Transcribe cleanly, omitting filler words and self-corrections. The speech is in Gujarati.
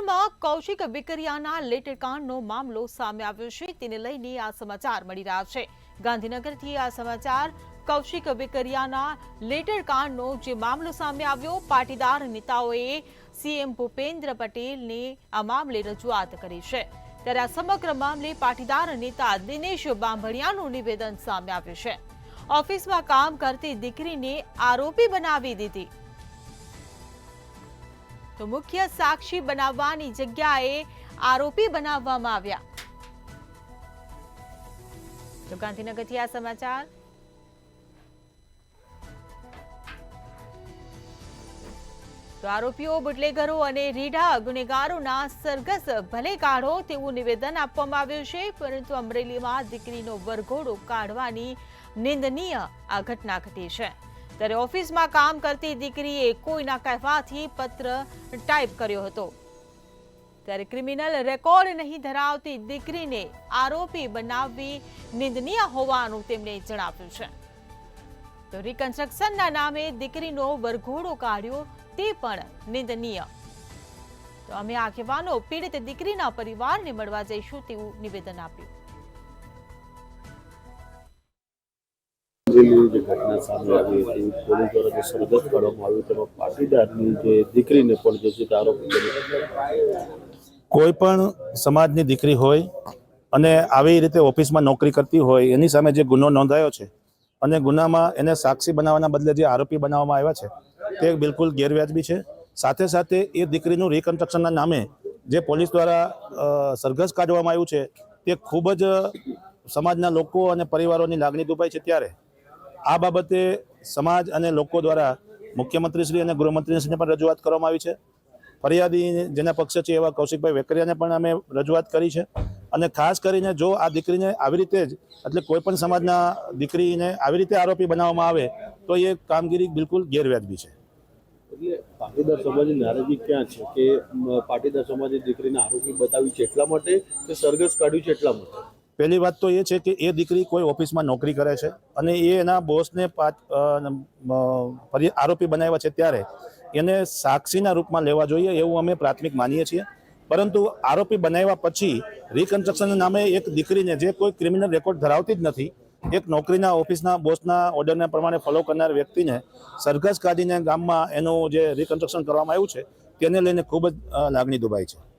ગાંધીનગરમાં કૌશિક વિકરિયાના લેટરકાંડનો મામલો સામે આવ્યો છે, તેને લઈને આ સમાચાર મળી રહ્યા છે। ગાંધીનગરથી આ સમાચાર કૌશિક વિકરિયાના લેટરકાંડનો જે મામલો સામે આવ્યો, પાટીદાર નેતાઓએ સીએમ ભૂપેન્દ્ર પટેલને આ મામલે રજૂઆત કરી છે। ત્યારે આ સમગ્ર મામલે પાટીદાર નેતા દિનેશ બાંભણિયાનું નિવેદન સામે આવ્યું છે। ઓફિસમાં કામ કરતી દીકરીને આરોપી બનાવી દીધી તો મુખ્ય સાક્ષી બનાવવાની જગ્યાએ આરોપી બનાવવામાં આવ્યા। તો ગાંધીનગરથી આ સમાચાર। તો આરોપીઓ બુટલેગરો અને રીઢા ગુનેગારોના સરઘસ ભલે કાઢો તેવું નિવેદન આપવામાં આવ્યું છે, પરંતુ અમરેલીમાં દીકરીનો વરઘોડો કાઢવાની નિંદનીય આ ઘટના ઘટી છે। ત્યારે ઓફિસમાં કામ કરતી દીકરીએ કોઈના કહેવાથી પત્ર ટાઈપ કર્યો હતો। ત્યારે ક્રિમિનલ રેકોર્ડ નહીં ધરાવતી દીકરીને આરોપી બનાવવી નિંદનીય હોવાનું તેમણે જણાવ્યું છે। તો રિકન્સ્ટ્રક્શનના નામે દીકરીનો વરઘોડો કાઢ્યો તે પણ નિંદનીય। તો અમે આગેવાનો પીડિત દીકરીના પરિવારને મળવા જઈશું તેવું નિવેદન આપ્યું। ઘટના સામે આવી હતી, પોલીસ દ્વારા જે સરઘસ કાઢવામાં આવ્યું તેમાં પાટીદારની જે દીકરીને પણ જે છે આરોપી કોઈ પણ સમાજની દીકરી હોય અને આવી રીતે ઓફિસમાં નોકરી કરતી હોય એની સામે જે ગુનો નોંધાયો છે અને ગુનામાં એને સાક્ષી બનાવવાના બદલે જે આરોપી બનાવવામાં આવ્યા છે તે બિલકુલ ગેરવ્યાજબી છે। સાથે સાથે એ દીકરીનું રિકન્સ્ટ્રક્શનના નામે જે પોલીસ દ્વારા સરઘસ કાઢવામાં આવ્યું છે તે ખૂબ જ સમાજના લોકો અને પરિવારોની લાગણી દુભાઈ છે। ત્યારે આ બાબતે સમાજ અને લોકો દ્વારા મુખ્યમંત્રીશ્રી અને ગૃહમંત્રીશ્રીને પણ રજૂઆત કરવામાં આવી છે। ફરિયાદી જેના પક્ષ છે એવા કૌશિકભાઈ વેકરિયાને પણ અમે રજૂઆત કરી છે અને ખાસ કરીને જો આ દીકરીને આવી રીતે જ એટલે કોઈ પણ સમાજના દીકરીને આવી રીતે આરોપી બનાવવામાં આવે તો એ કામગીરી બિલકુલ ગેરવ્યાજબી છે। એટલે પાટીદાર સમાજની નારાજગી ક્યાં છે કે પાટીદાર સમાજની દીકરીને આરોપી બતાવી છે એટલા માટે કે સરઘસ કાઢ્યું છે એટલા માટે? પહેલી વાત તો એ છે કે એ દીકરી કોઈ ઓફિસમાં નોકરી કરે છે અને એ એના બોસને આરોપી બનાવ્યા છે, ત્યારે એને સાક્ષીના રૂપમાં લેવા જોઈએ એવું અમે પ્રાથમિક માનીએ છીએ। પરંતુ આરોપી બનાવ્યા પછી રિકન્સ્ટ્રક્શનના નામે એક દીકરીને જે કોઈ ક્રિમિનલ રેકોર્ડ ધરાવતી જ નથી, એક નોકરીના ઓફિસના બોસના ઓર્ડરને પ્રમાણે ફોલો કરનાર વ્યક્તિને સરઘસ કાઢીને ગામમાં એનું જે રિકન્સ્ટ્રક્શન કરવામાં આવ્યું છે તેને લઈને ખૂબ જ લાગણી દુભાઈ છે।